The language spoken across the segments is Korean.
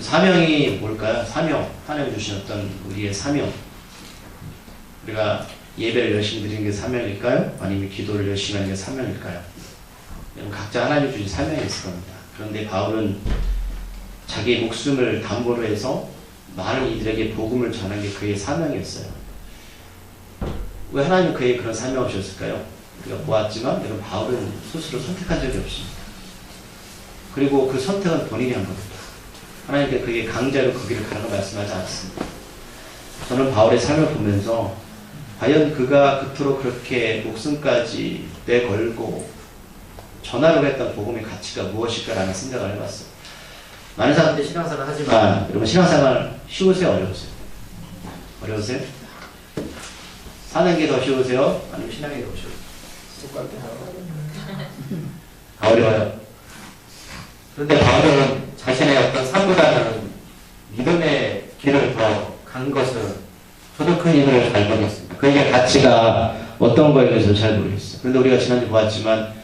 사명이 뭘까요? 사명. 하나님 주신 어떤 우리의 사명. 우리가 예배를 열심히 드리는 게 사명일까요? 아니면 기도를 열심히 하는 게 사명일까요? 각자 하나님 주신 사명이 있을 겁니다. 그런데 바울은 자기의 목숨을 담보로 해서 많은 이들에게 복음을 전한 게 그의 사명이었어요. 왜 하나님은 그에게 그런 사명을 주셨을까요? 우리가 보았지만 여러분 바울은 스스로 선택한 적이 없습니다. 그리고 그 선택은 본인이 한 겁니다. 하나님께 그에게 강제로 그 길을 가라고 말씀하지 않습니다. 저는 바울의 삶을 보면서 과연 그가 그토록 그렇게 목숨까지 내걸고 전하려고 했던 복음의 가치가 무엇일까라는 생각을 해봤어요. 많은 사람들이 신앙생활을 하지만 여러분 신앙생활 쉬우세요? 어려우세요? 어려우세요? 사는 게 더 쉬우세요? 아니면 신앙이 더 쉬우세요? 어려워요. 그런데 바울은 자신의 어떤 삶보다는 믿음의 길을 더 간 것은 저도 그 이유를 잘 모르겠습니다. 그에게 가치가 어떤 거에 대해서 잘 모르겠어요. 그런데 우리가 지난주 보았지만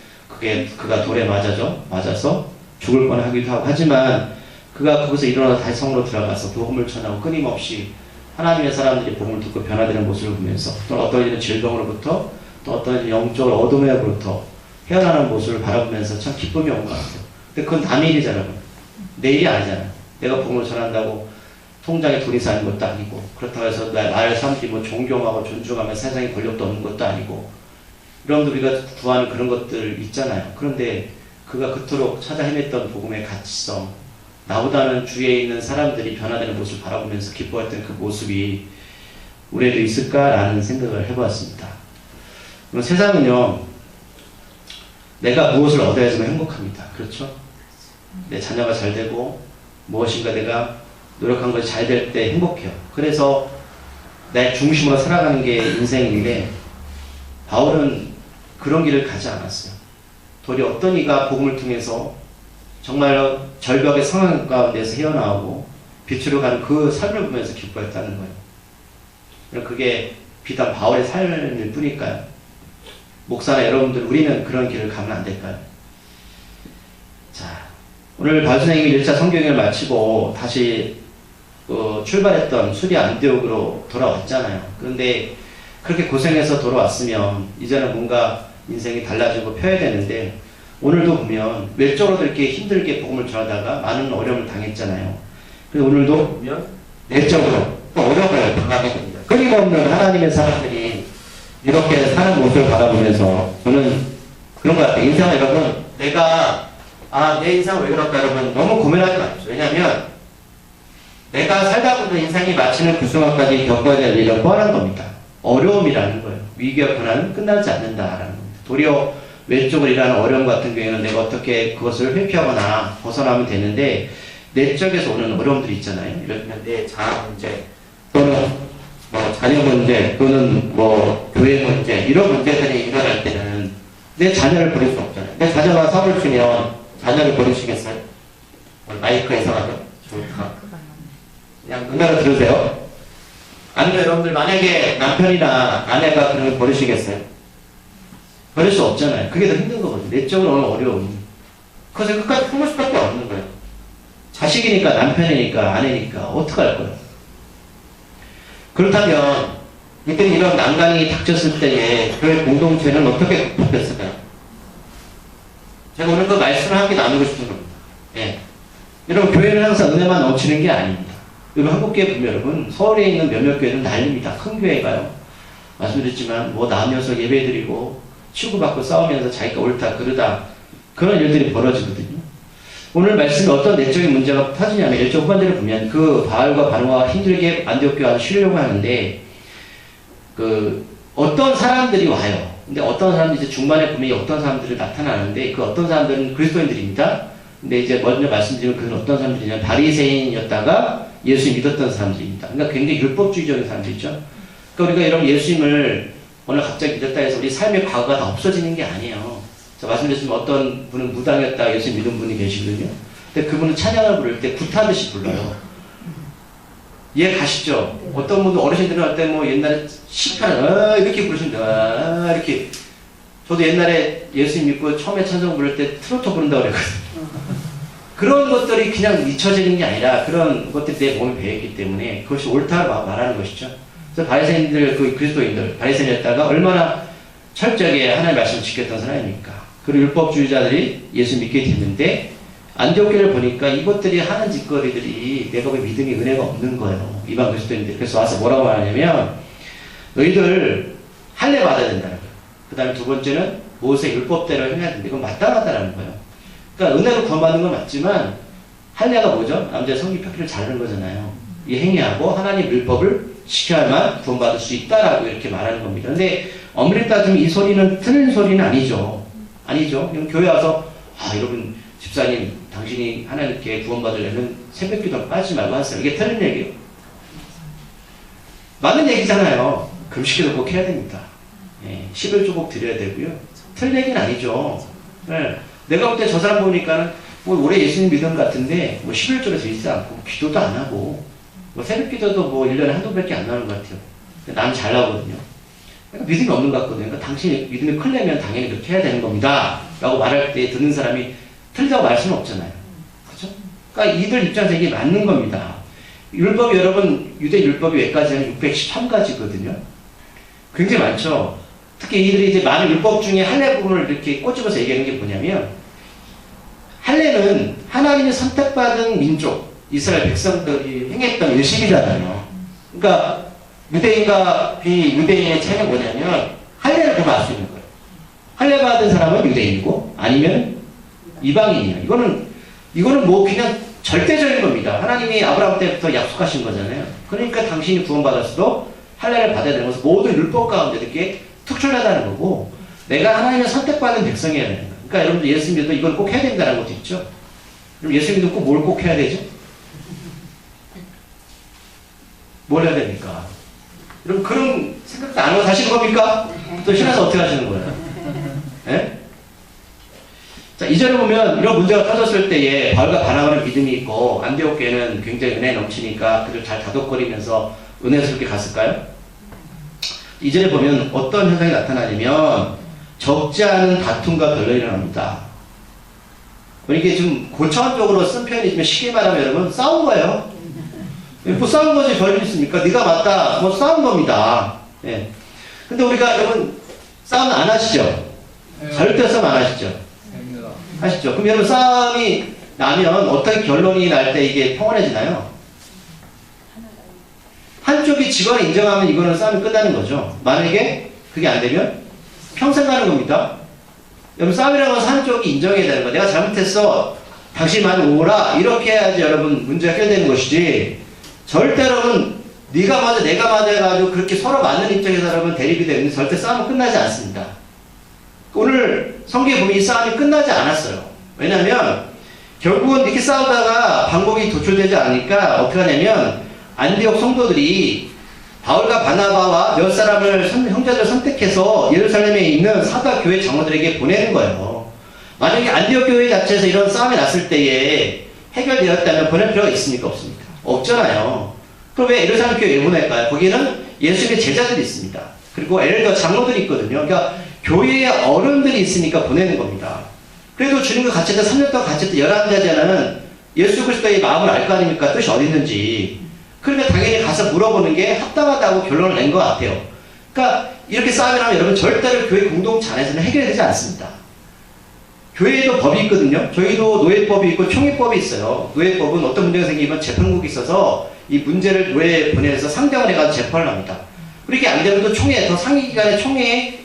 그가 돌에 맞아서 죽을 뻔하기도 하고 하지만 그가 거기서 일어나 다시 성으로 들어가서 복음을 전하고 끊임없이 하나님의 사람들이 복음을 듣고 변화되는 모습을 보면서 또 어떤 이런 질병으로부터 또 어떤 영적으로 어둠으로부터 헤어나는 모습을 바라보면서 참 기쁨이 온 것 같아요. 근데 그건 남일이잖아요. 내일이 아니잖아요. 내가 복음을 전한다고 통장에 돈이 쌓이는 것도 아니고 그렇다고 해서 나를 사람들이 뭐 존경하고 존중하면 세상에 권력도 없는 것도 아니고 여러분들 우리가 구하는 그런 것들 있잖아요. 그런데 그가 그토록 찾아 헤맸던 복음의 가치성 나보다는 주위에 있는 사람들이 변화되는 모습을 바라보면서 기뻐했던 그 모습이 우리에도 있을까라는 생각을 해보았습니다. 그럼 세상은요 내가 무엇을 얻어야지만 행복합니다. 그렇죠? 내 자녀가 잘 되고 무엇인가 내가 노력한 것이 잘 될 때 행복해요. 그래서 내 중심으로 살아가는 게 인생인데 바울은 그런 길을 가지 않았어요. 도리어 어떤 이가 복음을 통해서 정말 절벽의 상황 가운데서 헤어나오고 빛으로 가는 그 삶을 보면서 기뻐했다는 거예요. 그게 비단 바울의 삶일 뿐일까요? 목사나 여러분들 우리는 그런 길을 가면 안 될까요? 자, 오늘 바울 선생님이 1차 성경을 마치고 다시 출발했던 수리 안디옥으로 돌아왔잖아요. 그런데 그렇게 고생해서 돌아왔으면 이제는 뭔가 인생이 달라지고 펴야 되는데 오늘도 보면 외적으로도 이렇게 힘들게 복음을 전하다가 많은 어려움을 당했잖아요. 그래서 오늘도 보면 내적으로 또 어려움을 당하게 됩니다. 끊임없는 하나님의 사람들이 이렇게 사는 모습을 바라보면서 저는 그런 것 같아요. 인생은 여러분 내 인생은 왜 그럴까 여러분 너무 고민하지 마십시오. 왜냐하면 내가 살다 보면 인생이 마치는 그 순간까지 겪어야 될 일은 뻔한 겁니다. 어려움이라는 거예요. 위기와 고난은 끝나지 않는다라는 겁니다. 도리어 외적으로 일하는 어려움 같은 경우에는 내가 어떻게 그것을 회피하거나 벗어나면 되는데 내적에서 오는 어려움들이 있잖아요. 이러면 내 자아 문제 또는 뭐 자녀 문제 또는 뭐 교회 문제 이런 문제들이 일어날 때는 내 자녀를 버릴 수 없잖아요. 내 자녀가 사고를 치면 자녀를 버리시겠어요? 마이크 이상하죠? 좋다. 그냥 눈으로 들으세요. 아니면 여러분들 만약에 남편이나 아내가 그런 걸 버리시겠어요? 버릴 수 없잖아요. 그게 더 힘든 거거든요. 내적으로 오는 어려움이. 그래서 끝까지 품을 수밖에 없는 거예요. 자식이니까 남편이니까 아내니까 어떡할 거예요? 그렇다면 이들이 이런 난간이 닥쳤을 때에 교회 공동체는 어떻게 극복했을까요? 제가 오늘 그 말씀을 함께 나누고 싶은 겁니다. 예. 여러분 교회는 항상 은혜만 넘치는 게 아닙니다. 여러분 한국교회 보면 여러분 서울에 있는 몇몇 교회는 난립니다. 큰 교회가요. 말씀드렸지만 뭐 나누어서 예배드리고 치고받고 싸우면서 자기가 옳다 그르다 그런 일들이 벌어지거든요. 오늘 말씀에 어떤 내적인 문제가 터지냐면 1절 후반절을 보면 그 바알과 바느바가 힘들게 안디옥 교회에 쉬려고 하는데 어떤 사람들이 와요. 근데 어떤 사람들이 이제 중반에 보면 어떤 사람들이 나타나는데 그 어떤 사람들은 그리스도인들입니다. 근데 이제 먼저 말씀드리면 그는 어떤 사람들이냐면 바리새인이었다가 예수 믿었던 사람들입니다. 그러니까 굉장히 율법주의적인 사람들이죠. 그러니까 우리가 이런 예수님을 오늘 갑자기 믿었다 해서 우리 삶의 과거가 다 없어지는 게 아니에요. 제가 말씀드렸지만 어떤 분은 무당이었다가 예수 믿은 분이 계시거든요. 근데 그분은 찬양을 부를 때 굿하듯이 불러요. 이해 가시죠? 네. 어떤 분도 어르신들은 할 때 뭐 옛날에 시카는 이렇게 부르신다 이렇게. 저도 옛날에 예수 믿고 처음에 찬송 부를 때 트로트 부른다고 그랬거든요. 그런 것들이 그냥 잊혀지는 게 아니라 그런 것들이 내 몸에 배였기 때문에 그것이 옳다고 말하는 것이죠. 그래서 바리새인들, 그 그리스도인들, 바리새인이었다가 얼마나 철저하게 하나님의 말씀을 지켰던 사람입니까? 그리고 율법주의자들이 예수 믿게 됐는데 안디옥교를 보니까 이것들이 하는 짓거리들이 내가 왜 믿음이 은혜가 없는 거예요. 이방 그리스도인들. 그래서 와서 뭐라고 말하냐면 너희들 할례 받아야 된다는 거예요. 그 다음에 두 번째는 모세 율법대로 행해야 된다. 이건 마땅하다는 거예요. 그러니까 은혜로 구원받는 건 맞지만 할례가 뭐죠? 남자의 성기 표피를 자르는 거잖아요. 이 행위하고 하나님 율법을 지켜야만 구원받을 수 있다라고 이렇게 말하는 겁니다. 근데 엄밀히 따지면 이 소리는 틀린 소리는 아니죠. 아니죠. 그럼 교회 와서 여러분 집사님 당신이 하나님께 구원받으려면 새벽기도 빠지지 말고 하세요. 이게 틀린 얘기예요. 맞는 얘기잖아요. 금식기도 꼭 해야 됩니다. 11조국 드려야 되고요. 틀린 얘기는 아니죠. 네. 내가 볼 때 저 사람 보니까는 뭐 올해 예수님 믿음 같은데 뭐 11조에서 있지 않고 기도도 안 하고 뭐 새벽기도도 뭐 1년에 한두 번밖에 안 나오는 것 같아요. 난 잘 나오거든요. 그러니까 믿음이 없는 것 같거든요. 그러니까 당신이 믿음이 크려면 당연히 그렇게 해야 되는 겁니다. 라고 말할 때 듣는 사람이 틀리다고 말 수는 없잖아요. 그렇죠? 그러니까 이들 입장에서 이게 맞는 겁니다. 율법이 여러분 유대 율법이 몇 가지냐면 613가지거든요. 굉장히 많죠. 특히 이들이 이제 많은 율법 중에 할례 부분을 이렇게 꼬집어서 얘기하는 게 뭐냐면 할례는 하나님이 선택받은 민족 이스라엘 백성들이 행했던 일식이잖아요. 그러니까 유대인과 비유대인의 차이는 뭐냐면 할례를 보면 알 수 있는 거예요. 할례 받은 사람은 유대인이고 아니면 이방인이에요. 이거는 뭐 그냥 절대적인 겁니다. 하나님이 아브라함 때부터 약속하신 거잖아요. 그러니까 당신이 구원받았어도 할례를 받아야 되는 것은 모든 율법 가운데 이렇게 특출나다는 거고 내가 하나님의 선택받은 백성이어야 되는 거예요. 그러니까 여러분들 예수 믿어도 이걸 꼭 해야 된다는 것도 있죠. 그럼 예수 믿고 뭘 꼭 해야 되죠? 뭘 해야 됩니까? 여러분 그런 생각도 안 하고 사시는 겁니까? 또 신앙에서 어떻게 하시는 거예요? 예? 자, 2절에 보면 이런 문제가 터졌을 때에 바울과 바나바는 믿음이 있고 안디옥 교회는 굉장히 은혜 넘치니까 그들 잘 다독거리면서 은혜스럽게 갔을까요? 2절에 보면 어떤 현상이 나타나냐면 적지 않은 다툼과 변론이 일어납니다. 이게 좀 고차원적으로 쓴 표현이지만 쉽게 말하면 여러분 싸운 거예요. 뭐 싸운 거지 별일 있습니까? 네가 맞다. 뭐 싸운 겁니다. 예. 근데 우리가 여러분 싸움 안 하시죠? 절대 싸움 안 하시죠? 하시죠? 그럼 여러분 싸움이 나면 어떻게 결론이 날 때 이게 평온해지나요? 한쪽이 직원을 인정하면 이거는 싸움이 끝나는 거죠. 만약에 그게 안 되면 평생 가는 겁니다. 여러분 싸움이라는 것은 한쪽이 인정해야 되는 거예요. 내가 잘못했어. 당신만 오라. 이렇게 해야지 여러분 문제가 해결되는 것이지. 절대 여러분 네가 맞아 내가 맞아 해가지고 그렇게 서로 맞는 입장에서 여러분 대립이 되면 절대 싸움은 끝나지 않습니다. 오늘 성경에 보면 이 싸움이 끝나지 않았어요. 왜냐하면 결국은 이렇게 싸우다가 방법이 도출되지 않으니까 어떻게 하냐면 안디옥 성도들이 바울과 바나바와 몇 사람을 형제들 선택해서 예루살렘에 있는 사도 교회 장로들에게 보내는 거예요. 만약에 안디옥 교회 자체에서 이런 싸움이 났을 때에 해결되었다면 보낼 필요가 있습니까? 없습니까? 없잖아요. 그럼 왜 예루살렘 교회에 보낼까요? 거기는 예수님의 제자들이 있습니다. 그리고 엘더 장로들이 있거든요. 그러니까 교회에 어른들이 있으니까 보내는 겁니다. 그래도 주님과 같이 했다 3년 동안 같이 했다 11자제는 예수 그리스도의 마음을 알 거 아닙니까? 뜻이 어디 있는지. 그러니까 당연히 가서 물어보는 게 합당하다고 결론을 낸 것 같아요. 그러니까 이렇게 싸움이 나면 여러분 절대로 교회 공동체 안에서는 해결되지 않습니다. 교회에도 법이 있거든요. 저희도 노예법이 있고 총회법이 있어요. 노예법은 어떤 문제가 생기면 재판국이 있어서 이 문제를 노예에 보내서 상정을 해가지고 재판을 합니다. 그렇게 안 되면 또 총회, 더 상위기관의 총회에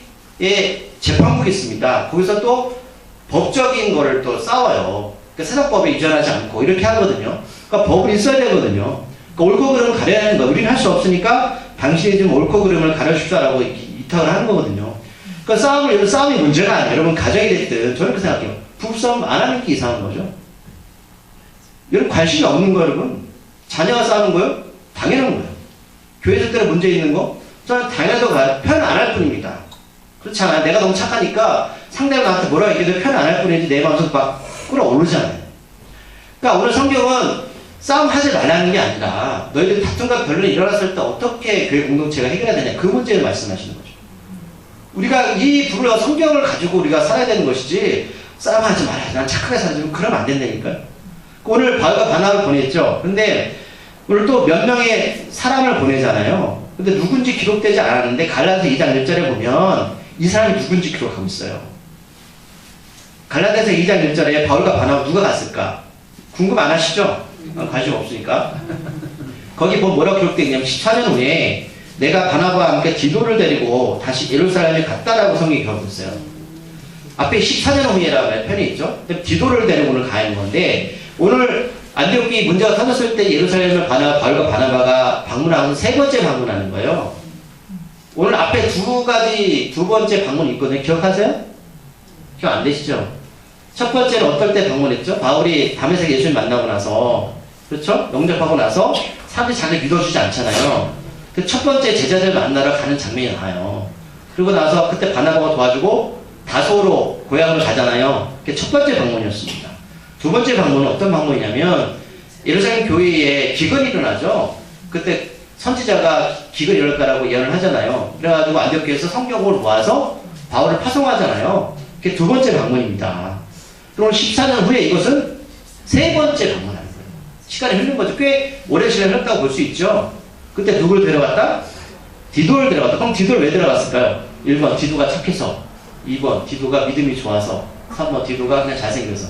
재판국이 있습니다. 거기서 또 법적인 거를 또 싸워요. 그러니까 세상법에 이전하지 않고 이렇게 하거든요. 그러니까 법은 있어야 되거든요. 그러니까 옳고 그름을 가려야 하는 거예요. 우리는 할 수 없으니까 당신이 좀 옳고 그름을 가려주십사라고 이탁을 하는 거거든요. 그러니까 싸움이 문제가 아니에요. 여러분 가정이 됐든 저는 그렇게 생각해요. 부부싸움 안 하는 게 이상한 거죠. 여러분 관심이 없는 거 여러분. 자녀가 싸우는 거요? 당연한 거예요. 교회 절대로 문제 있는 거? 저는 당연하다고 표현 안 할 뿐입니다. 그렇잖아요. 내가 너무 착하니까 상대가 나한테 뭐라고 얘기해도 표현 안 할 뿐이지 내 마음속 막 끌어오르잖아요. 그러니까 오늘 성경은 싸움 하지 말라는 게 아니라 너희들 다툼과 변론이 일어났을 때 어떻게 교회 공동체가 해결해야 되냐 그 문제를 말씀하시는 거죠. 우리가 이 부분과 성경을 가지고 우리가 살아야 되는 것이지 싸움하지 말아야지 난 착하게 살지 그러면 안 된다니까요. 오늘 바울과 바나바를 보냈죠. 근데 오늘 또 몇 명의 사람을 보내잖아요. 근데 누군지 기록되지 않았는데 갈라디아 2장 1절에 보면 이 사람이 누군지 기록하고 있어요. 갈라디아서 2장 1절에 바울과 바나바 누가 갔을까? 궁금 안 하시죠? 관심 없으니까. 거기 보면 뭐라고 기록되어 있냐면 14년 후에 내가 바나바와 함께 디도를 데리고 다시 예루살렘에 갔다라고 성경이 기록하고 있어요. 앞에 14년 후에라는 편이 있죠. 디도를 데리고 오늘 가는 건데 오늘 안디옥이 문제가 터졌을 때 예루살렘을 바울과 바나바가 방문하는 세 번째 방문하는 거예요. 오늘 앞에 두 번째 방문이 있거든요. 기억하세요? 기억 안 되시죠? 첫 번째는 어떨 때 방문했죠? 바울이 다메섹 예수님 만나고 나서, 그렇죠? 영접하고 나서 사람들이 자기를 믿어주지 않잖아요. 그 첫 번째 제자들 만나러 가는 장면이 나와요. 그리고 나서 그때 바나바가 도와주고 다소로 고향을 가잖아요. 그게 첫 번째 방문이었습니다. 두 번째 방문은 어떤 방문이냐면 예루살렘 교회에 기근이 일어나죠. 그때 선지자가 기근이 일어날 거라고 예언을 하잖아요. 그래가지고 안디옥교에서 성경을 모아서 바울을 파송하잖아요. 그게 두 번째 방문입니다. 그럼 14년 후에 이것은 세 번째 방문하는 거예요. 시간이 흐른 거죠. 꽤 오랜 시간이 흘렀다고 볼 수 있죠. 그때 누구를 데려갔다? 디도를 데려갔다. 그럼 디도를 왜 데려갔을까요? 1번 디도가 착해서, 2번 디도가 믿음이 좋아서, 3번 디도가 그냥 잘생겨서.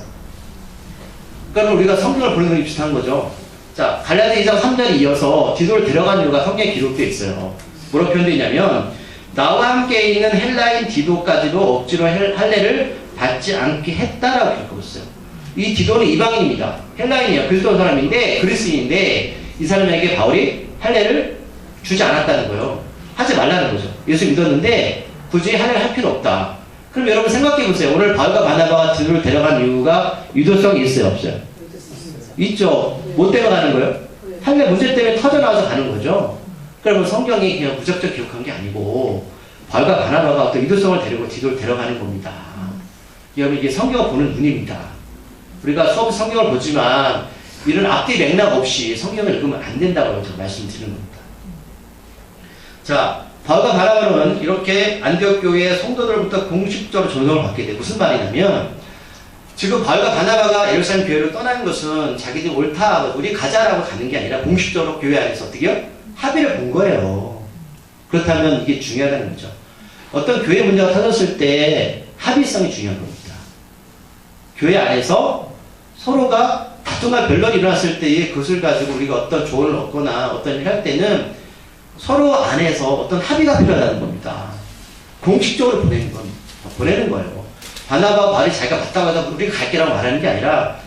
그러니까 우리가 성경을 보는 거랑 비슷한 거죠. 자, 갈라디아 2장 3절에 이어서 디도를 데려간 이유가 성경에 기록되어 있어요. 뭐라고 표현되어 있냐면 나와 함께 있는 헬라인 디도까지도 억지로 할례를 받지 않게 했다라고 기록하고 있어요. 이 디도는 이방인입니다. 헬라인이에요. 그리스도 사람인데 그리스인인데 이 사람에게 바울이 할례를 주지 않았다는 거예요. 하지 말라는 거죠. 예수 믿었는데 굳이 할례를 할 필요 없다. 그럼 여러분 생각해 보세요. 오늘 바울과 바나바가 디도를 데려간 이유가 유도성이 있어요, 없어요? 있죠. 뭐 때문에 가는 거예요? 할례 문제 때문에 터져나와서 가는 거죠. 그러면 성경이 그냥 무작정 기록한 게 아니고 바울과 바나바가 어떤 유도성을 데리고 디도를 데려가는 겁니다. 여러분 이게 성경을 보는 눈입니다. 우리가 수업 성경을 보지만 이런 앞뒤 맥락 없이 성경을 읽으면 안 된다고 말씀드리는 겁니다. 자, 바울과 바나바는 이렇게 안디옥 교회 성도들부터 공식적으로 존경을 받게 돼. 무슨 말이냐면 지금 바울과 바나바가 예루살렘 교회를 떠나는 것은 자기들이 옳다, 우리 가자라고 가는 게 아니라 공식적으로 교회 안에서 어떻게요? 합의를 본 거예요. 그렇다면 이게 중요하다는 거죠. 어떤 교회 문제가 터졌을 때 합의성이 중요한 겁니다. 교회 안에서 서로가 다툼과 변론이 일어났을 때에 그것을 가지고 우리가 어떤 조언을 얻거나 어떤 일을 할 때는 서로 안에서 어떤 합의가 필요하다는 겁니다. 공식적으로 보내는 거예요. 바나바와 바울이 자기가 맞다고 해서 우리가 갈게라고 말하는 게 아니라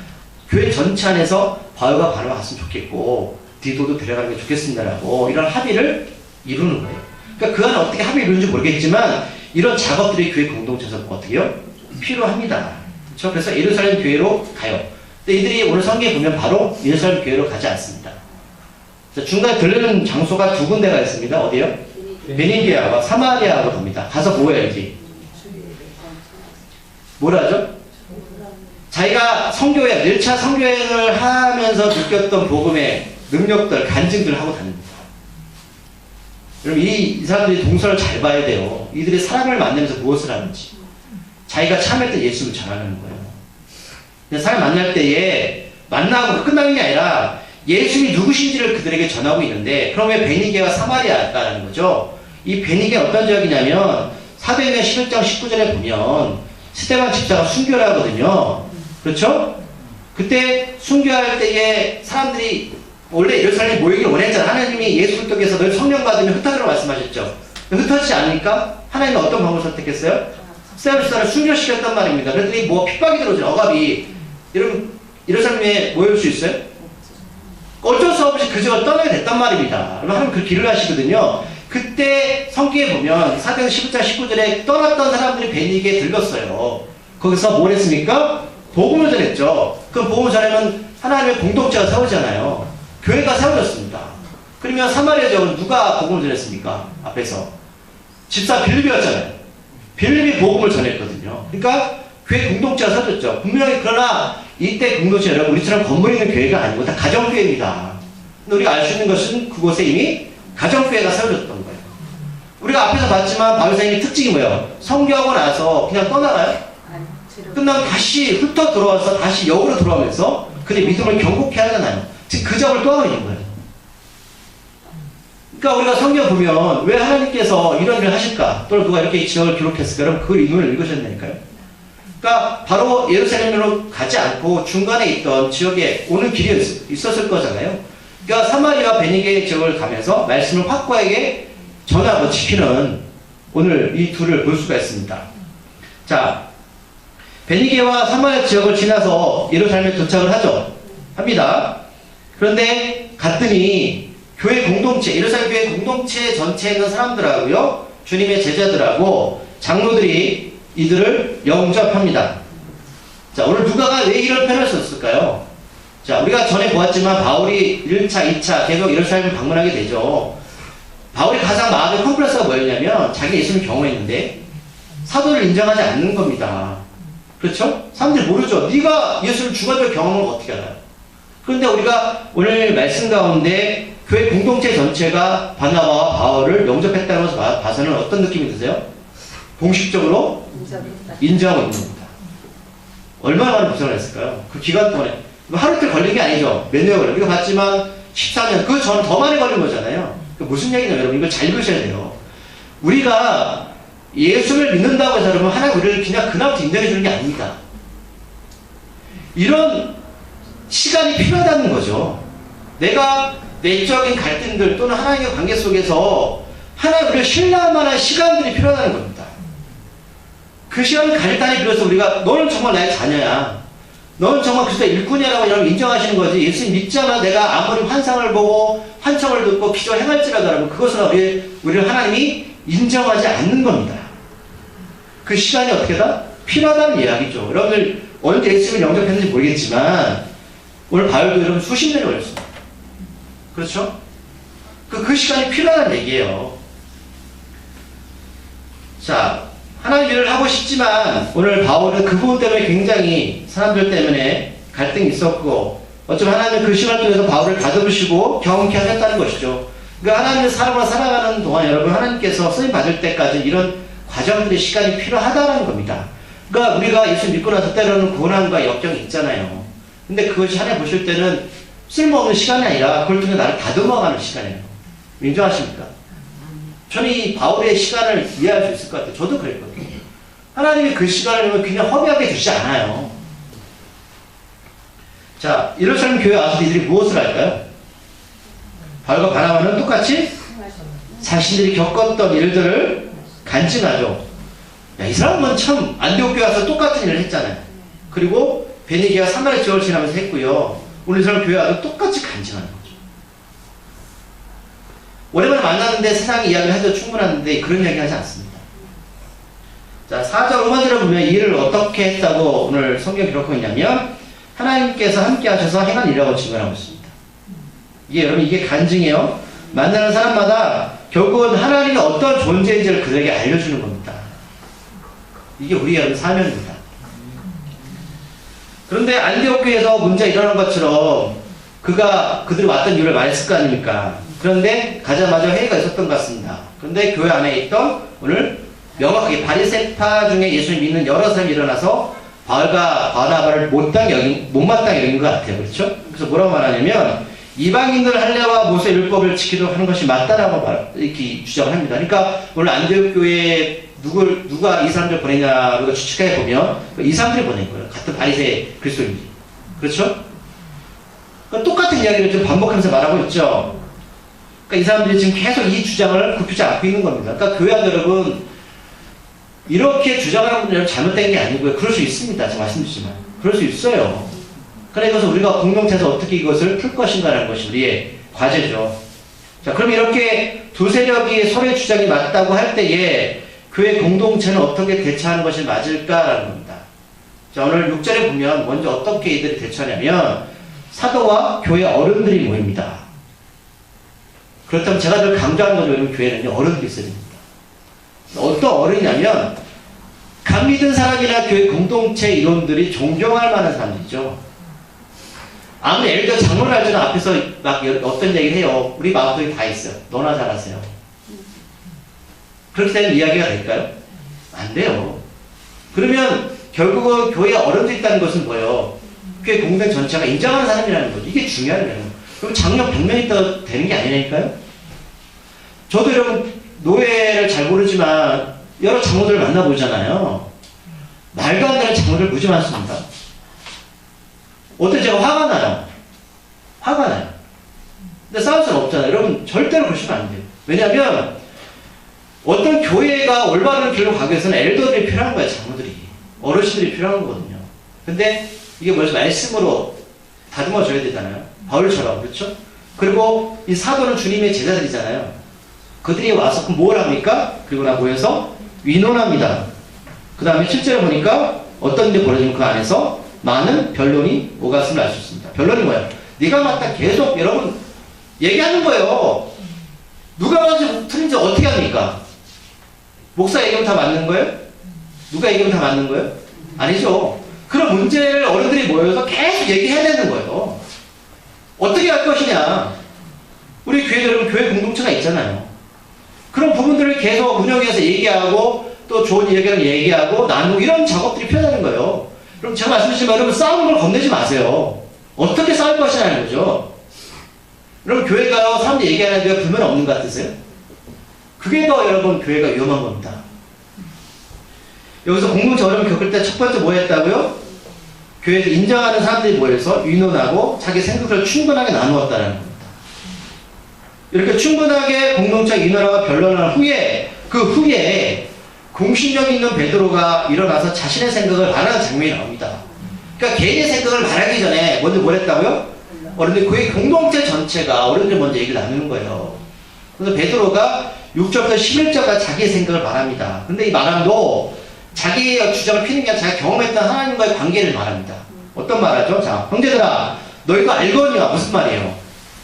교회 전체 안에서 바울과 바나바가 갔으면 좋겠고 디도도 데려가는 게 좋겠습니다라고 이런 합의를 이루는 거예요. 그러니까 그 안에 어떻게 합의를 이루는지 모르겠지만 이런 작업들이 교회 공동체에서 어떻게 해요? 필요합니다. 그렇죠? 그래서 예루살렘 교회로 가요. 근데 이들이 오늘 성경에 보면 바로 예루살렘 교회로 가지 않습니다. 중간에 들르는 장소가 두 군데가 있습니다. 어디요? 베니게아와 사마리아로 갑니다. 가서 뭐 해야지? 뭐라 하죠? 자기가 선교여행, 1차 선교여행을 하면서 느꼈던 복음의 능력들, 간증들을 하고 다닙니다. 여러분, 이 사람들이 동서를 잘 봐야 돼요. 이들이 사람을 만나면서 무엇을 하는지. 자기가 참했던 예수를 전하는 거예요. 근데 사람 만날 때에 만나고 끝나는 게 아니라 예수님이 누구신지를 그들에게 전하고 있는데 그럼 왜 베니게와 사마리아일까라는 거죠. 이 베니게는 어떤 지역이냐면 사도행전 11장 19절에 보면 스데반 집사가 순교를 하거든요. 그렇죠? 그때 순교할 때에 사람들이 원래 예루살렘에 모이기를 원했잖아요. 하나님이 예수 그리스도께서 널 성령 받으면 흩어지라고 말씀하셨죠. 흩어지지 않으니까 하나님은 어떤 방법을 선택했어요? 스데반 집사를 순교시켰단 말입니다. 그랬더니 뭐 핍박이 들어오죠. 억압이. 여러분 예루살렘에 모일 수 있어요? 어쩔 수 없이 그 지역을 떠나게 됐단 말입니다. 하나님 그 길을 하시거든요. 그때 성경에 보면 사도행전 11장 19절에 떠났던 사람들이 베니게에 들렀어요. 거기서 뭘 했습니까? 복음을 전했죠. 그럼 복음을 전하면 하나님의 공동체가 세워지잖아요. 교회가 세워졌습니다. 그러면 사마리아 지역은 누가 복음을 전했습니까? 앞에서 집사 빌립이었잖아요. 빌립이 복음을 전했거든요. 그러니까 교회 공동체가 세워졌죠. 분명히 그러나 이때 공동체 여러분 우리처럼 건물 있는 교회가 아니고 다 가정교회입니다. 근데 우리가 알 수 있는 것은 그곳에 이미 가정교회가 세워졌던 거예요. 우리가 앞에서 봤지만 바울 선생님의 특징이 뭐예요? 성교하고 나서 그냥 떠나가요? 끝나면 다시 훑어 들어와서 다시 역으로 들어오면서 근데 믿음을 경고케 하잖아요. 지금 그 점을 또 하고 있는 거예요. 그러니까 우리가 성경 보면 왜 하나님께서 이런 일을 하실까? 또는 누가 이렇게 지역을 기록했을까? 그럼 그 이유를 읽으셨다니까요. 그러니까 바로 예루살렘으로 가지 않고 중간에 있던 지역에 오는 길이 있었을 거잖아요. 그러니까 사마리아 베니게 지역을 가면서 말씀을 확고하게 전하고 지키는 오늘 이 둘을 볼 수가 있습니다. 자, 베니게와 사마리아 지역을 지나서 예루살렘에 도착을 합니다. 그런데 갔더니 교회 공동체, 예루살렘 교회 공동체 전체에 있는 사람들하고요, 주님의 제자들하고 장로들이 이들을 영접합니다. 자, 오늘 누가가 왜 이런 표현을 썼을까요? 자, 우리가 전에 보았지만 바울이 1차, 2차 계속 예루살렘을 방문하게 되죠. 바울이 가장 마음의 컴플렉스가 뭐였냐면 자기 예수님을 경험했는데 사도를 인정하지 않는 겁니다. 그렇죠? 사람들이 모르죠. 네가 예수를 죽어줄 경험을 어떻게 알아요? 그런데 우리가 오늘 말씀 가운데 교회 공동체 전체가 바나바와 바울을 영접했다는 것을 봐서는 어떤 느낌이 드세요? 공식적으로 인정하고 있는 겁니다. 얼마나 많은 고생을 했을까요? 그 기간 동안에. 하루 이틀 걸린 게 아니죠. 몇 년이 걸려요. 우리가 봤지만 14년, 그 전 더 많이 걸린 거잖아요. 무슨 얘기냐면 여러분 이걸 잘 보셔야 돼요. 우리가 예수를 믿는다고 해서 여러분 하나님 우리를 그냥 그날부터 인정해 주는 게 아닙니다. 이런 시간이 필요하다는 거죠. 내가 내적인 갈등들 또는 하나님의 관계 속에서 하나님 우리를 신뢰할 만한 시간들이 필요하다는 겁니다. 그 시간을 갈등에 비해서 우리가 너는 정말 나의 자녀야. 너는 정말 그리스도의 일꾼이라고 여러분 인정하시는 거지. 예수님 믿자마 내가 아무리 환상을 보고 환청을 듣고 기적을 행할지라도 여러분 그것은 우리를 하나님이 인정하지 않는 겁니다. 그 시간이 어떻게다? 필요하다는 이야기죠. 여러분들 언제 예수님을 영접했는지 모르겠지만 오늘 바울도 여러분 수십 년이 걸렸습니다. 그렇죠? 그 시간이 필요하다는 얘기예요. 자, 하나님 일을 하고 싶지만 오늘 바울은 그 부분 때문에 굉장히 사람들 때문에 갈등이 있었고 어쩌면 하나님은 그 시간 통해서 바울을 다듬으시고 경험케 하셨다는 것이죠. 그러니까 하나님의 사람과 살아가는 동안 여러분 하나님께서 쓰임 받을 때까지 이런 과정들의 시간이 필요하다는 겁니다. 그러니까 우리가 예수 믿고 나서 때로는 고난과 역경이 있잖아요. 근데 그것이 하나님 보실 때는 쓸모없는 시간이 아니라 그걸 통해 나를 다듬어가는 시간이에요. 인정하십니까? 저는 이 바울의 시간을 이해할 수 있을 것 같아요. 저도 그랬거든요. 하나님이 그 시간을 그냥 허비하게 두지 않아요. 자, 예루살렘 교회 와서 이들이 무엇을 할까요? 바울과 바나바는 똑같이 자신들이 겪었던 일들을 간증하죠. 야, 이 사람은 참 안디옥 교회 와서 똑같은 일을 했잖아요. 그리고 베니게와 사마리아 지역을 지나면서 했고요. 오늘 이 사람 교회 와서 똑같이 간증하는 거죠. 오랜만에 만났는데 세상 이야기를 해도 충분한데 그런 이야기 하지 않습니다. 자, 4절 5절을 보면 이 일을 어떻게 했다고 오늘 성경 기록하고 있냐면 하나님께서 함께 하셔서 행한 일이라고 증언하고 있습니다. 이게 여러분 이게 간증이에요. 만나는 사람마다 결국은 하나님이 어떤 존재인지를 그들에게 알려주는 겁니다. 이게 우리 여러분 사명입니다. 그런데 안디옥 교회에서 문제가 일어난 것처럼 그들이 왔던 이유를 말했을 거 아닙니까? 그런데 가자마자 회의가 있었던 것 같습니다. 그런데 교회 안에 있던 오늘 명확하게 바리새파 중에 예수님 믿는 여러 사람이 일어나서 바울과 바나바를 못마땅히 여긴 것 같아요. 그렇죠? 그래서 뭐라고 말하냐면 이방인들 할례와 모세 율법을 지키도록 하는 것이 맞다라고 이렇게 주장을 합니다. 그러니까 오늘 안디옥 교회에 누가 이 사람들 보내냐고 추측해 보면 이 사람들이 보낸 거예요. 같은 바리새 그리스도인들이. 그렇죠? 그러니까 똑같은 이야기를 좀 반복하면서 말하고 있죠. 그러니까 이 사람들이 지금 계속 이 주장을 굽히지 않고 있는 겁니다. 그러니까 교회원 여러분 이렇게 주장하는 분들은 잘못된 게 아니고요. 그럴 수 있습니다. 제가 말씀드리지만 그럴 수 있어요. 그래서 우리가 공동체에서 어떻게 이것을 풀 것인가라는 것이 우리의 과제죠. 자, 그럼 이렇게 두 세력이 서로의 주장이 맞다고 할 때에 교회 공동체는 어떻게 대처하는 것이 맞을까라는 겁니다. 자, 오늘 6절에 보면 먼저 어떻게 이들이 대처하냐면 사도와 교회 어른들이 모입니다. 그렇다면 제가 늘 강조하는 거죠. 여러분 교회는요 어른들이 있어야 됩니다. 어떤 어른이냐면 감 믿은 사람이나 교회 공동체 이론들이 존경할 만한 사람들이죠. 아무리 예를 들어 장로를 할 때는 앞에서 막 어떤 얘기를 해요. 우리 마음속에 다 있어요. 너나 잘하세요. 그렇게 되면 이야기가 될까요? 안 돼요. 그러면 결국은 교회에 어른들이 있다는 것은 뭐예요? 교회 공동 전체가 인정하는 사람이라는 거죠. 이게 중요한 거예요. 그럼 장로 100명 있다고 되는 게 아니라니까요. 저도 여러분 노예를 잘 모르지만 여러 장로들을 만나보잖아요. 말도 안 되는 장로들 무지 많습니다. 어때 제가 화가 나요. 화가 나요. 근데 싸울 수는 없잖아요. 여러분 절대로 그러시면 안 돼요. 왜냐하면 어떤 교회가 올바른 길로 가기 위해서는 엘더들이 필요한 거예요. 장로들이. 어르신들이 필요한 거거든요. 근데 이게 뭐죠? 말씀으로 다듬어 줘야 되잖아요. 바울처럼. 그렇죠? 그리고 이 사도는 주님의 제자들이잖아요. 그들이 와서 그럼 뭘 합니까? 그리고 나 모여서 위논합니다. 그 다음에 실제로 보니까 어떤 일이 벌어지면 그 안에서 많은 변론이 오갔음을 알 수 있습니다. 변론이 뭐예요? 네가 맞다 계속 여러분 얘기하는 거예요. 누가 맞지 틀린지 어떻게 합니까? 목사 얘기하면 다 맞는 거예요? 누가 얘기하면 다 맞는 거예요? 아니죠. 그런 문제를 어른들이 모여서 계속 얘기해야 되는 거예요. 어떻게 할 것이냐? 우리 교회 여러분 교회 공동체가 있잖아요. 그런 부분들을 계속 운영해서 얘기하고 또 좋은 얘기를 얘기하고 나누고 이런 작업들이 필요하다는 거예요. 그럼 제가 말씀드리지만 여러분 싸우는 걸 겁내지 마세요. 어떻게 싸울 것이냐는 거죠. 여러분 교회가 사람들이 얘기하는데 불만 없는 것 같으세요? 그게 더 여러분 교회가 위험한 겁니다. 여기서 공동체 어려움 겪을 때 첫 번째 뭐 했다고요? 교회에서 인정하는 사람들이 모여서 의논하고 자기 생각을 충분하게 나누었다는 겁니다. 이렇게 충분하게 공동체 의논하고 변론한 후에 그 후에 공신력 있는 베드로가 일어나서 자신의 생각을 말하는 장면이 나옵니다. 그러니까 개인의 생각을 말하기 전에 먼저 뭘 했다고요? 어른들 그 공동체 전체가 어른들 먼저 얘기를 나누는 거예요. 그래서 베드로가 6절부터 11절까지 자기의 생각을 말합니다. 근데 이 말함도 자기의 주장을 피는 게 아니라 자기가 경험했던 하나님과의 관계를 말합니다. 어떤 말하죠? 자, 형제들아, 너희가 알거니와 무슨 말이에요?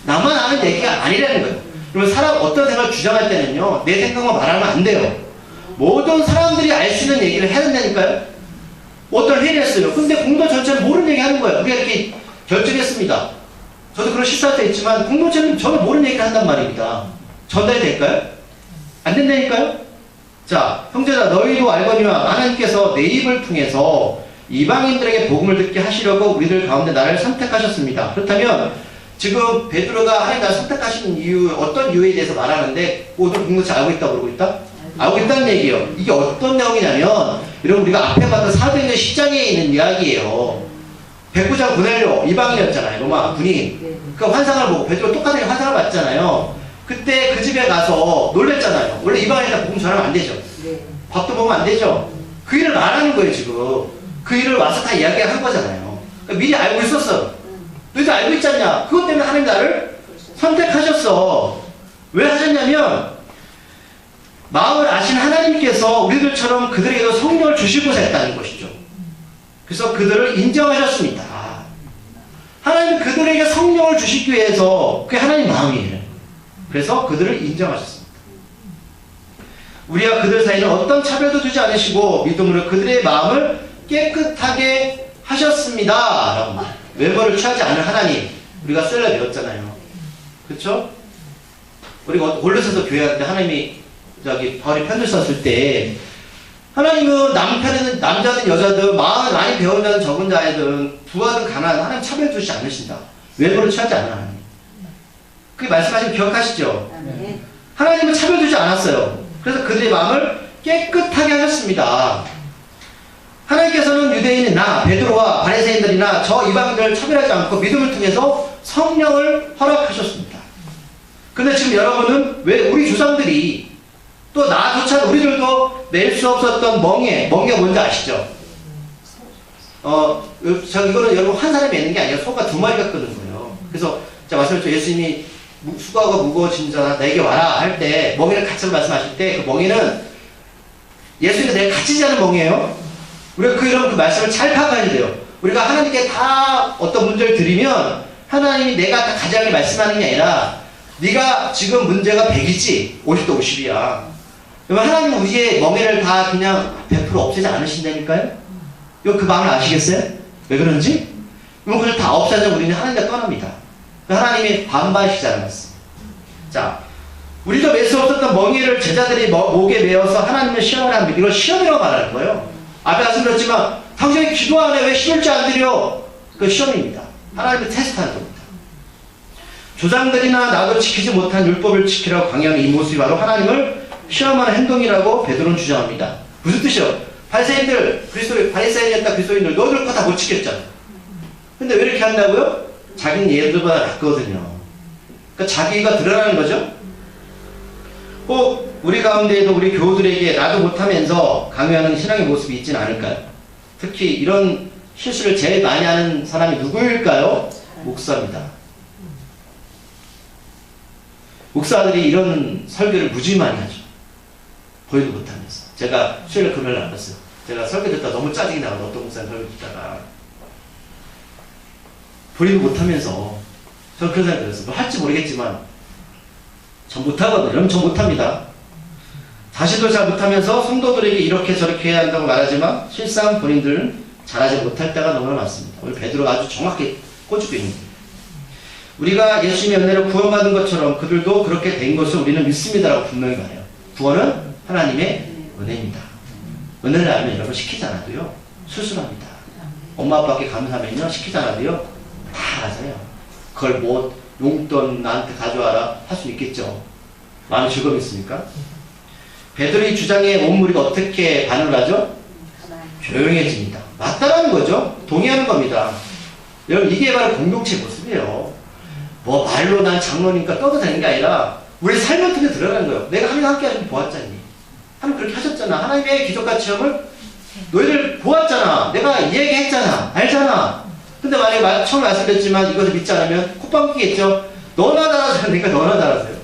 나만 아는 얘기가 아니라는 거예요. 그러면 사람 어떤 생각을 주장할 때는요, 내 생각만 말하면 안 돼요. 모든 사람들이 알 수 있는 얘기를 해야 된다니까요? 어떤 회의를 했어요. 근데 공동 전체는 모르는 얘기 하는 거예요. 그게 이렇게 결정했습니다. 저도 그런 실수할 때 있지만 공동체는 전혀 모르는 얘기를 한단 말입니다. 전달이 될까요? 안 된다니까요? 자, 형제들아 너희도 알거니와 하나님께서 내 입을 통해서 이방인들에게 복음을 듣게 하시려고 우리들 가운데 나를 선택하셨습니다. 그렇다면 지금 베드로가 하나님 나를 선택하신 이유, 어떤 이유에 대해서 말하는데 모든 공동체 알고 있다고 그러고 있다? 알고 있다는 얘기예요. 이게 어떤 내용이냐면 여러분 우리가 앞에 봤던 사도행전 10장에 있는 이야기예요. 백부장 고넬료 이방인이었잖아요. 로마 군인. 그 환상을 보고 베드로 똑같은 환상을 봤잖아요. 그때 그 집에 가서 놀랬잖아요. 원래 이방인한테 복음 전하면 안 되죠. 밥도 먹으면 안 되죠. 그 일을 말하는 거예요 지금. 그 일을 와서 다 이야기한 거잖아요. 그러니까 미리 알고 있었어. 너희도 알고 있지 않냐? 그것 때문에 하나님 나를 선택하셨어. 왜 하셨냐면 마음을 아신 하나님께서 우리들처럼 그들에게도 성령을 주시고자 했다는 것이죠. 그래서 그들을 인정하셨습니다. 하나님 그들에게 성령을 주시기 위해서 그게 하나님 마음이에요. 그래서 그들을 인정하셨습니다. 우리와 그들 사이는 어떤 차별도 두지 않으시고 믿음으로 그들의 마음을 깨끗하게 하셨습니다. 라고 외모를 취하지 않은 하나님 우리가 셀러 배웠잖아요. 그렇죠? 우리가 골로새서 교회할 때 하나님이 바울이 편지를 썼을 때 하나님은 남편이든 남자든 여자든 마음을 많이 배운 자든 적은 자든 부하든 가난하든 하나님 차별 두지 않으신다. 외모를 취하지 않는 하나님. 그게 말씀하신 거 기억하시죠? 네. 하나님은 차별 두지 않았어요. 그래서 그들의 마음을 깨끗하게 하셨습니다. 하나님께서는 유대인이나 베드로와 바리새인들이나 저 이방인들을 차별하지 않고 믿음을 통해서 성령을 허락하셨습니다. 근데 지금 여러분은 왜 우리 조상들이 또 나조차 우리들도 낼 수 없었던 멍에가 뭔지 아시죠? 이거는 여러분 한 사람이 있는 게 아니라 소가 두 마리가 끄는 거예요. 그래서 제가 말씀드렸죠. 예수님이 수고하고 무거워진 자 내게 와라 할 때 멍에를 같이 말씀하실 때 그 멍에는 예수님과 내가 같이 자는 멍이에요. 우리가 그 말씀을 잘 파악해야 돼요. 우리가 하나님께 다 어떤 문제를 드리면 하나님이 내가 다 가져가게 말씀하는 게 아니라 네가 지금 문제가 100이지 50도 50이야. 그러면 하나님은 우리의 멍에를 다 그냥 100% 없애지 않으신다니까요? 그 마음을 아시겠어요? 왜 그런지? 그럼 그걸 다 없애자 우리는 하나님과 떠납니다. 하나님이 반반이시잖아요. 자, 우리도 맬 수 없었던 멍에를 제자들이 목에 메어서 하나님을 시험을 합니다. 이걸 시험이라고 말하는 거예요. 앞에 말씀드렸지만 당신이 기도 안 해 왜 11조 안 드려? 그 시험입니다. 하나님의 테스트하는 겁니다. 조상들이나 나도 지키지 못한 율법을 지키라고 강요하는 이 모습이 바로 하나님을 시험하는 행동이라고 베드로는 주장합니다. 무슨 뜻이요? 바리새인들, 바리새인이었다 그리스도인들 너희들 거 다 못 지켰잖아. 근데 왜 이렇게 한다고요? 자기는 얘들보다 낫거든요. 그러니까 자기가 드러나는 거죠. 꼭 우리 가운데에도 우리 교우들에게 나도 못하면서 강요하는 신앙의 모습이 있지는 않을까요? 특히 이런 실수를 제일 많이 하는 사람이 누구일까요? 목사입니다. 목사들이 이런 설교를 무지 많이 하죠. 보이도 못하면서. 제가 수요일 금요일 나갔어요. 제가 설교 듣다가 너무 짜증이 나가서 어떤 목사님 설교 듣다가 보이도 못하면서 저는 그런 생각이 들었어요. 뭐 할지 모르겠지만 전 못하거든요. 여러분 전 못합니다. 자신도 잘 못하면서 성도들에게 이렇게 저렇게 해야 한다고 말하지만 실상 본인들은 잘하지 못할 때가 너무나 많습니다. 우리 베드로가 아주 정확히 꽂고 있는 거예요. 우리가 예수님의 은혜로 구원받은 것처럼 그들도 그렇게 된 것을 우리는 믿습니다라고 분명히 말해요. 구원은 하나님의 은혜입니다. 은혜를 알면 여러분 시키지 않아도요 수술합니다. 엄마 아빠께 감사하면요 시키지 않아도요 다 알아서요. 그걸 뭐 용돈 나한테 가져와라 할 수 있겠죠. 마음이 즐거움이 있습니까? 베드로의 주장에 온 무리가 어떻게 반응을 하죠? 조용해집니다. 맞다라는 거죠. 동의하는 겁니다. 여러분 이게 바로 공동체의 모습이에요. 뭐 말로 난 장로니까 떠도 되는 게 아니라 우리 삶을 통해 드러나는 거예요. 내가 하나님 함께 하시면 보았잖니. 하나님 그렇게 하셨잖아. 하나님의 기적과 체험을 너희들 보았잖아. 내가 이야기했잖아. 알잖아. 근데 만약에 처음 말씀드렸지만 이것을 믿지 않으면 콧방귀겠죠. 너나 달아서니까 너나 달아서요.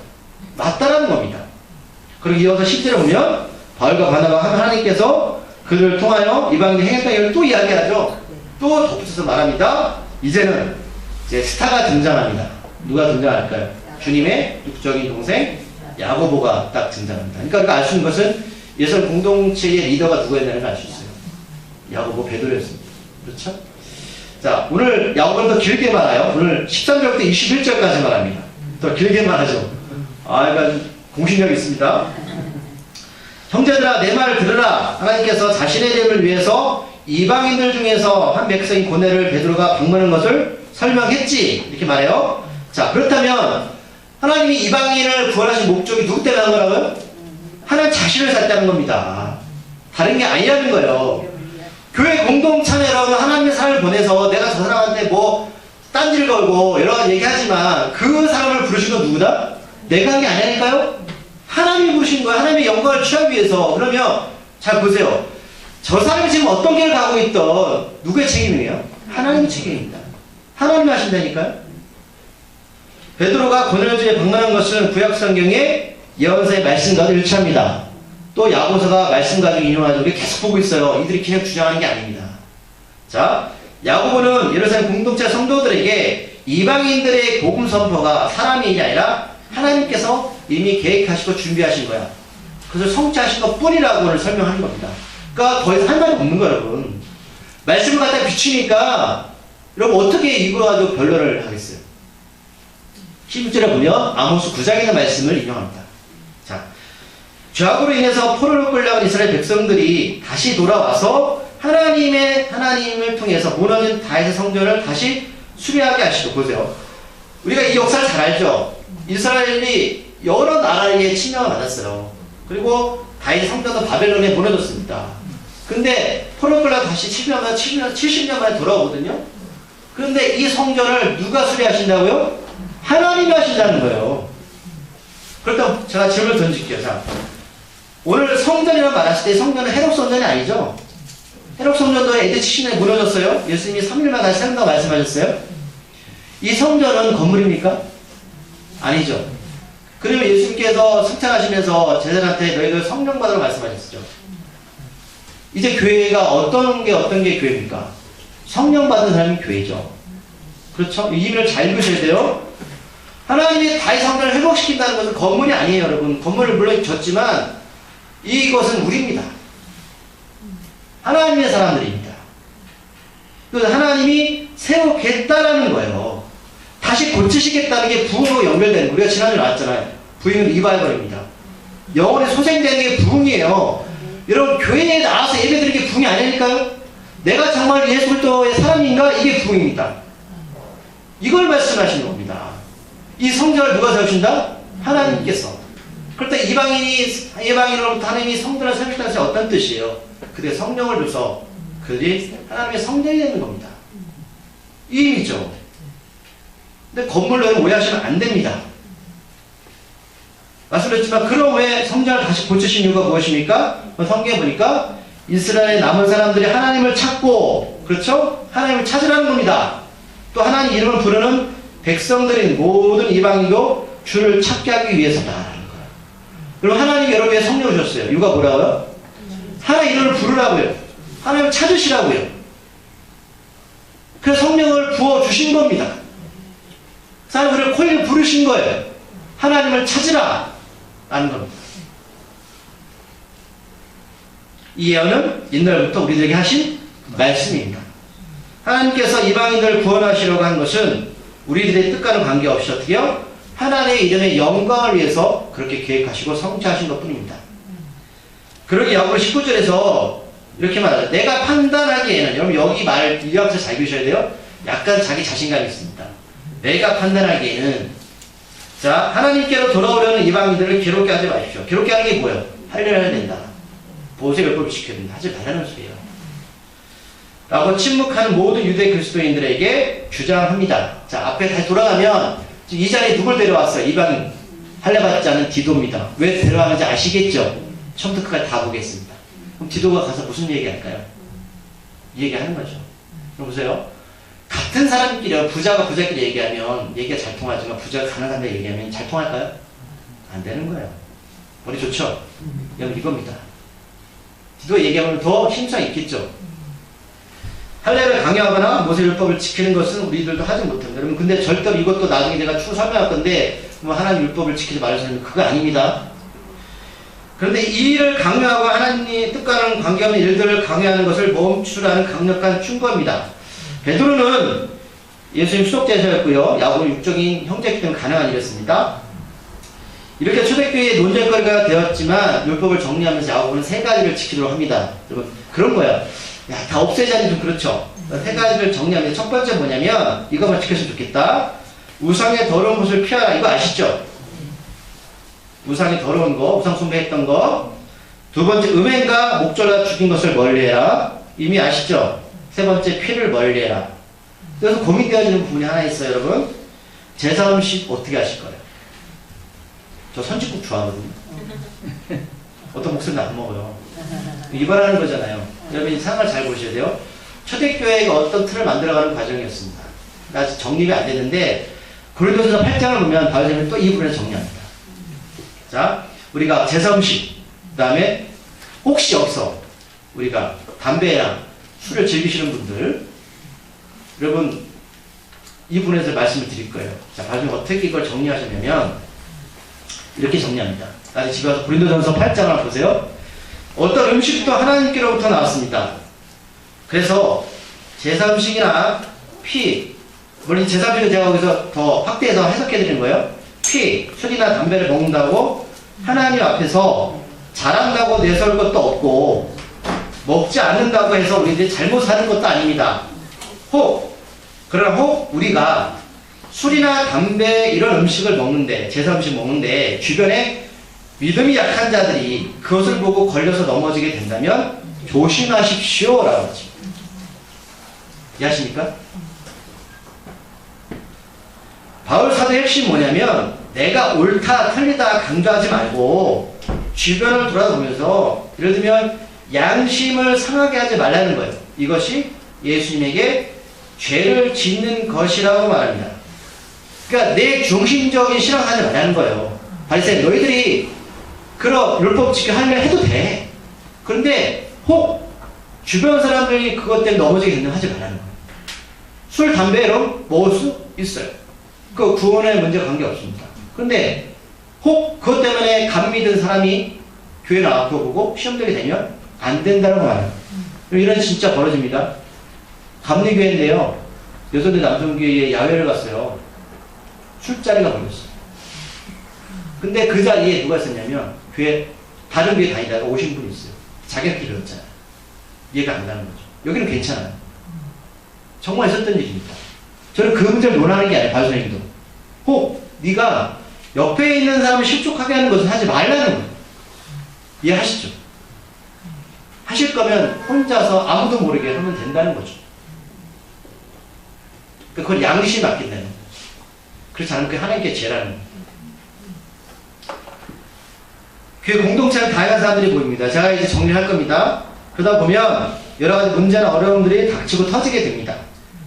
맞다라는 겁니다. 그리고 이어서 10절에 보면 바울과 바나바가 하나님께서 그들을 통하여 이방인의 행했던 일을 또 이야기하죠. 또 덧붙여서 말합니다. 이제는 이제 스타가 등장합니다. 누가 등장할까요? 주님의 육적인 동생 야고보가 딱 등장합니다. 그러니까 알 수 있는 것은 예선 공동체의 리더가 누구였냐는 알 수 있어요. 야고보 베드로였습니다. 그렇죠? 자, 오늘 야고보는 더 길게 말해요. 오늘 13절부터 21절까지 말합니다. 더 길게 말하죠. 그러니까 공신력이 있습니다. 형제들아 내 말을 들으라. 하나님께서 자신의 이름을 위해서 이방인들 중에서 한 백성인 고넬을 베드로가 방문한 것을 설명했지. 이렇게 말해요. 자, 그렇다면 하나님이 이방인을 구원하신 목적이 누구 때문에 한 거라고요? 하나님 자신을 살다는 겁니다. 다른 게 아니라는 거예요. 교회 공동체라고 하나님의 사람을 보내서 내가 저 사람한테 뭐 딴지를 걸고 여러 가지 얘기하지만 그 사람을 부르신 건 누구다? 내가 한 게 아니라니까요? 하나님이 부르신 거예요. 하나님의 영광을 취하기 위해서. 그러면 잘 보세요. 저 사람이 지금 어떤 길을 가고 있던 누구의 책임이에요? 하나님의 책임입니다. 하나님이 하신다니까요? 베드로가 고넬주에 방문한 것은 구약성경의 예언서의 말씀과 일치합니다. 또 야고보서가 말씀 가지고 인용하는 우리 계속 보고 있어요. 이들이 그냥 주장하는 게 아닙니다. 자, 야고보는 예루살렘 공동체 성도들에게 이방인들의 복음 선포가 사람이 일이 아니라 하나님께서 이미 계획하시고 준비하신 거야. 그래서 성취하신 것 뿐이라고 오늘 설명하는 겁니다. 그러니까 더 이상 할 말이 없는 거예요, 여러분. 말씀을 갖다 비추니까 여러분 어떻게 이거 가지고 변론을 하겠어요? 11절에 보면 아모스 9장의 말씀을 인용합니다. 자, 죄악으로 인해서 포로로 끌려간 이스라엘 백성들이 다시 돌아와서 하나님을 통해서 무너진 다윗의 성전을 다시 수리하게 하시고, 보세요. 우리가 이 역사를 잘 알죠? 이스라엘이 여러 나라에 침략을 받았어요. 그리고 다윗 성전도 바벨론에 보내졌습니다. 근데 포로 끌려 다시 70년 만에 돌아오거든요. 그런데 이 성전을 누가 수리하신다고요? 하나님이 하신다는 거예요. 그렇다면 제가 질문을 던질게요. 자, 오늘 성전이라고 말하실 때 성전은 해롭 성전이 아니죠? 해롭 성전도 AD 70년에 무너졌어요. 예수님이 3일만 다시 세운다고 말씀하셨어요. 이 성전은 건물입니까? 아니죠. 그리고 예수님께서 승천하시면서 제자들한테 너희들 성령 받으라고 말씀하셨죠. 이제 교회가 어떤 게 교회입니까? 성령 받은 사람이 교회죠. 그렇죠? 이 의미를 잘 읽으셔야 돼요. 하나님이 다윗 성전을 회복시킨다는 것은 건물이 아니에요, 여러분. 건물을 물론 졌지만 이것은 우리입니다. 하나님의 사람들입니다. 그래서 하나님이 세우겠다라는 거예요. 다시 고치시겠다는 게 부흥으로 연결되는 거예요. 우리가 지난주에 나왔잖아요. 부흥은 리바이벌입니다. 영혼에 소생되는 게 부흥이에요. 여러분 교회에 나와서 예배드리는 게 부흥이 아니니까요? 내가 정말 예수 그리스도의 사람인가? 이게 부흥입니다. 이걸 말씀하시는 겁니다. 이 성전을 누가 세우신다? 하나님께서. 그럴 때 이방인으로부터 하나님이 성전을 세우신다는 것이 어떤 뜻이에요? 그들의 성령을 줘서 그들이 하나님의 성전이 되는 겁니다. 이 의미죠. 근데 건물로 오해하시면 안 됩니다. 말씀드렸지만 그럼 왜 성전을 다시 고치신 이유가 무엇입니까? 성경에 보니까 이스라엘의 남은 사람들이 하나님을 찾고, 그렇죠? 하나님을 찾으라는 겁니다. 또 하나님 이름을 부르는 백성들인 모든 이방인도 주를 찾게 하기 위해서다라는 거예요. 그럼 하나님이 여러분에게 성령을 주셨어요. 이유가 뭐라고요? 하나님 이름을 부르라고요. 하나님을 찾으시라고요. 그래서 성령을 부어주신 겁니다. 사람들을 코일을 부르신 거예요. 하나님을 찾으라 라는 겁니다. 이 예언은 옛날부터 우리들에게 하신 말씀입니다. 하나님께서 이방인들을 구원하시려고 한 것은 우리들의 뜻과는 관계없이 어떻게요? 하나님의 이름의 영광을 위해서 그렇게 계획하시고 성취하신 것 뿐입니다. 그러기 야고보 19절에서 이렇게 말하죠. 내가 판단하기에는, 여러분 여기 말을 이해하면서 잘 보셔야 돼요. 약간 자기 자신감이 있습니다. 내가 판단하기에는, 자, 하나님께로 돌아오려는 이방인들을 괴롭게 하지 마십시오. 괴롭게 하는 게 뭐예요? 할례를 해야 된다. 보호색율법을 지켜야 된다. 하지 말라는 소리예요. 라고 침묵하는 모든 유대 그리스도인들에게 주장합니다. 자, 앞에 다시 돌아가면 이 자리에 누굴 데려왔어요? 이방인. 할례 받지 않은 디도입니다. 왜 데려왔는지 아시겠죠? 처음부터 끝까지 다 보겠습니다. 그럼 디도가 가서 무슨 얘기할까요? 이 얘기하는 거죠. 그럼 보세요. 같은 사람끼리, 부자가 부자끼리 얘기하면 얘기가 잘 통하지만 부자가 가난한 데 얘기하면 잘 통할까요? 안 되는 거예요. 머리 좋죠? 여러분 이겁니다. 디도가 얘기하면 더 힘성이 있겠죠? 할례를 강요하거나 모세율법을 지키는 것은 우리들도 하지 못합니다. 여러분 근데 절대로 이것도 나중에 제가 추후 설명할 건데 뭐 하나님 율법을 지키지 말아서는 그거 아닙니다. 그런데 이 일을 강요하고 하나님의 뜻과는 관계없는 일들을 강요하는 것을 멈추라는 강력한 충고입니다. 베드로는 예수님 수독제자였고요. 야고보 육적인 형제이기 때문에 가능한 일이었습니다. 이렇게 초대교회의 논쟁거리가 되었지만 율법을 정리하면서 야고보는 세 가지를 지키도록 합니다. 여러분 그런 거야. 야, 다 없애자니 좀 그렇죠. 세 가지를 정리하면 첫 번째 뭐냐면 이것만 지켰으면 좋겠다. 우상의 더러운 것을 피하라. 이거 아시죠? 우상이 더러운 거, 우상 숭배했던 거. 두 번째 음행과 목졸라 죽인 것을 멀리해라. 이미 아시죠? 세 번째 피를 멀리해라. 그래서 고민되어지는 부분이 하나 있어요, 여러분. 제사 음식 어떻게 하실 거예요? 저 선지국 좋아하거든요. 어떤 목사님 안 먹어요. 이발하는 거잖아요. 여러분 상황을 잘 보셔야 돼요. 초대교회가 어떤 틀을 만들어가는 과정이었습니다. 아직 정립이 안 됐는데 고린도전서 8장을 보면 바울이 또 이 부분에서 정리합니다. 자, 우리가 제사 음식, 그 다음에 혹시 여기서 우리가 담배랑 술을 즐기시는 분들, 여러분 이 부분에서 말씀을 드릴 거예요. 자, 바울이 어떻게 이걸 정리하셨냐면 이렇게 정리합니다. 나중에 집에 와서 고린도전서 8장을 보세요. 어떤 음식도 하나님께로부터 나왔습니다. 그래서 제사 음식이나 피, 물론 제사 음식은 제가 거기서 더 확대해서 해석해 드리는 거예요. 피, 술이나 담배를 먹는다고 하나님 앞에서 잘한다고 내세울 것도 없고 먹지 않는다고 해서 우리들이 잘못 사는 것도 아닙니다. 그러나 우리가 술이나 담배 이런 음식을 먹는데, 제사 음식 먹는데 주변에 믿음이 약한 자들이 그것을 보고 걸려서 넘어지게 된다면 조심하십시오 라고 하죠. 이해하십니까? 바울 사도의 핵심이 뭐냐면 내가 옳다 틀리다 강조하지 말고 주변을 돌아보면서 예를 들면 양심을 상하게 하지 말라는 거예요. 이것이 예수님에게 죄를 짓는 것이라고 말합니다. 그러니까 내 중심적인 신앙하지 말라는 거예요. 바리새인 너희들이 그런 율법 지켜 하려 해도 돼. 그런데 혹 주변 사람들이 그것 때문에 넘어지게 된다면 하지 말라는 거예요. 술, 담배로 먹을 수 있어요. 그 구원의 문제가 관계없습니다. 그런데 혹 그것 때문에 감 믿은 사람이 교회 나와서 보고 시험 들게 되면 안 된다는 말이에요. 이런 진짜 벌어집니다. 감리교회인데요. 여성대 남성교회에 야외를 갔어요. 술자리가 걸렸어요. 근데 그 자리에 누가 있었냐면 다른 교회 다니다가 오신 분이 있어요. 자기가 길었잖아요. 이해가 안 가는 거죠. 여기는 괜찮아요. 정말 있었던 일입니다. 저는 그 문제를 논하는 게 아니에요. 바울선생님도. 혹 네가 옆에 있는 사람을 실족하게 하는 것은 하지 말라는 거예요. 이해하시죠? 하실 거면 혼자서 아무도 모르게 하면 된다는 거죠. 그걸 양심이 맡긴다는 거예요. 그렇지 않으면 그게 하나님께 죄라는 거예요. 교회 공동체는 다양한 사람들이 보입니다. 제가 이제 정리할 겁니다. 그러다 보면 여러 가지 문제나 어려움들이 닥치고 터지게 됩니다.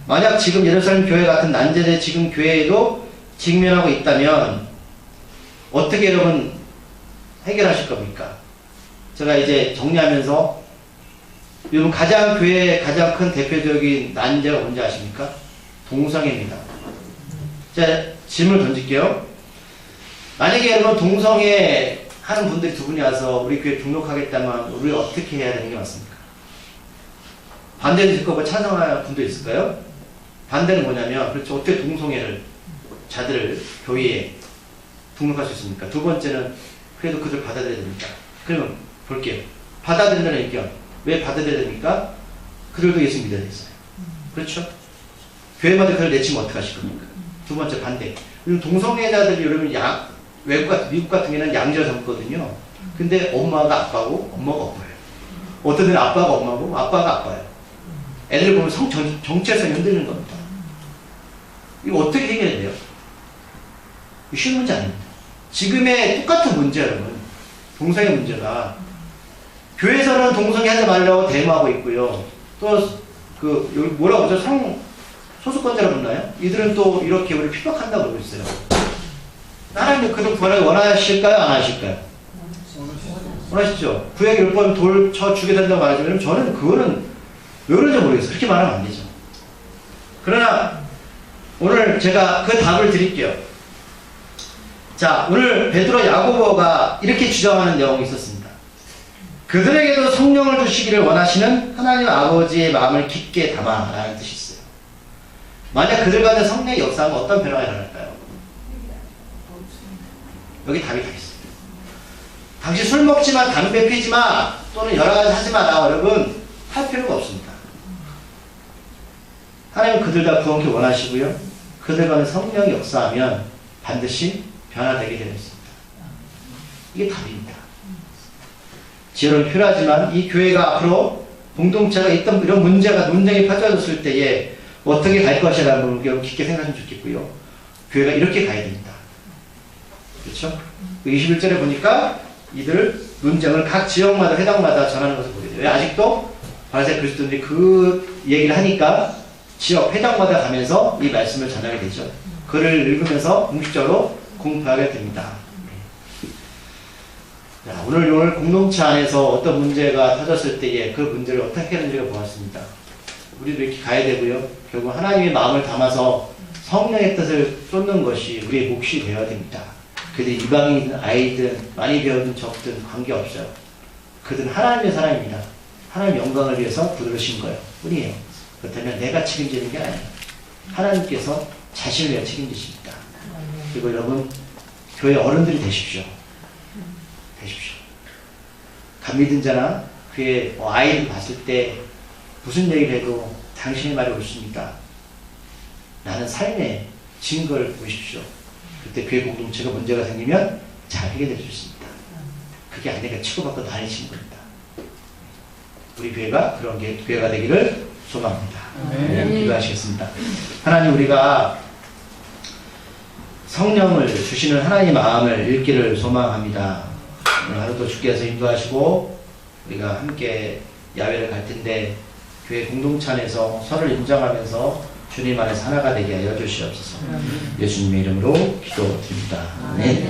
만약 지금 예루살렘 교회 같은 난제를 지금 교회에도 직면하고 있다면 어떻게 여러분 해결하실 겁니까? 제가 이제 정리하면서 여러분 가장 교회의 가장 큰 대표적인 난제가 뭔지 아십니까? 동성애입니다. 자, 질문을 던질게요. 만약에 여러분 동성애 하는 분들이 두 분이 와서 우리 교회 등록하겠다면 우리 어떻게 해야 되는 게 맞습니까? 반대는 있을 거고 찬성할 분도 있을까요? 반대는 뭐냐면 그렇죠. 어떻게 동성애를 자들을 교회에 등록할 수 있습니까? 두 번째는 그래도 그들 받아들여야 됩니까? 그러면 볼게요. 받아들인다는 의견. 왜 받아들여야 됩니까? 그들도 예수 믿어야 됐어요. 그렇죠? 교회마다 그걸 내치면 어떡하실 겁니까? 두 번째 반대. 동성애자들이 여러분 미국 같은 경우는 양자를 삼거든요. 근데 엄마가 아빠고 엄마가 엄마예요. 어떤 데는 아빠가 엄마고 아빠가 아빠예요. 애들 보면 정체성이 흔들리는 겁니다. 이거 어떻게 해결해야 돼요? 쉬운 문제 아닙니다. 지금의 똑같은 문제예요, 여러분. 동성애 문제가. 교회에서는 동성애 하지 말라고 대모하고 있고요. 또, 여기 뭐라고 하죠? 소수권자라고 붙나요? 이들은 또 이렇게 우리 핍박한다고 그러고 있어요. 하나님 그들 구원을 원하실까요? 안 하실까요? 원하시죠? 구약 율법 돌 쳐 주게 된다고 말하지만 저는 그거는 왜 그런지 모르겠어요. 그렇게 말하면 안 되죠. 그러나 오늘 제가 그 답을 드릴게요. 자, 오늘 베드로 야고보가 이렇게 주장하는 내용이 있었습니다. 그들에게도 성령을 주시기를 원하시는 하나님 아버지의 마음을 깊게 담아 라는 뜻이 있어요. 만약 그들 가운데 성령의 역사하면 어떤 변화가 일어날까요? 여기 답이 다 있어요. 당신 술 먹지 마, 담배 피지 마, 또는 여러 가지 하지 마라. 여러분, 할 필요가 없습니다. 하나님은 그들 다 구원케 원하시고요. 그들 가운데 성령이 역사하면 반드시 변화되게 되어 있습니다. 이게 답입니다. 지혜로운 필요하지만 이 교회가 앞으로 공동체가 있던 이런 논쟁이 펼쳐졌을 때에 어떻게 갈 것이라는 걸 깊게 생각하시면 좋겠고요. 교회가 이렇게 가야 됩니다. 그렇죠? 21절에 보니까 이들 논쟁을 각 지역마다 회당마다 전하는 것을 보게 돼요. 왜 아직도 바리새인 그리스도인들이 그 얘기를 하니까 지역 회당마다 가면서 이 말씀을 전하게 되죠. 글을 읽으면서 공식적으로 공부하게 됩니다. 자, 오늘 공동체 안에서 어떤 문제가 터졌을 때에 그 문제를 어떻게 하는지를 보았습니다. 우리도 이렇게 가야 되고요. 결국 하나님의 마음을 담아서 성령의 뜻을 쫓는 것이 우리의 몫이 되어야 됩니다. 그들 이방인이든 아이든 많이 배우든 적든 관계없어요. 그들은 하나님의 사람입니다. 하나님의 영광을 위해서 부르신 거예요. 뿐이에요. 그렇다면 내가 책임지는 게 아니에요. 하나님께서 자신을 위해 책임지십니다. 그리고 여러분 교회 어른들이 되십시오. 감 믿은 자나 그의 아이를 봤을 때 무슨 얘기를 해도 당신의 말이 옳습니다. 나는 삶의 증거를 보십시오. 그때 교회 공동체가 문제가 생기면 잘 해결될 수 있습니다. 그게 아니니까 치고받고 다니시는 겁니다. 우리 교회가 그런 교회가 되기를 소망합니다. 기도하시겠습니다. 하나님, 우리가 성령을 주시는 하나님의 마음을 읽기를 소망합니다. 오늘 하루도 주께서 인도하시고 우리가 함께 야외를 갈 텐데 교회 공동체 안에서 서로를 인정하면서 주님 안에서 하나가 되게 하여 주시옵소서. 예수님의 이름으로 기도드립니다. 아멘.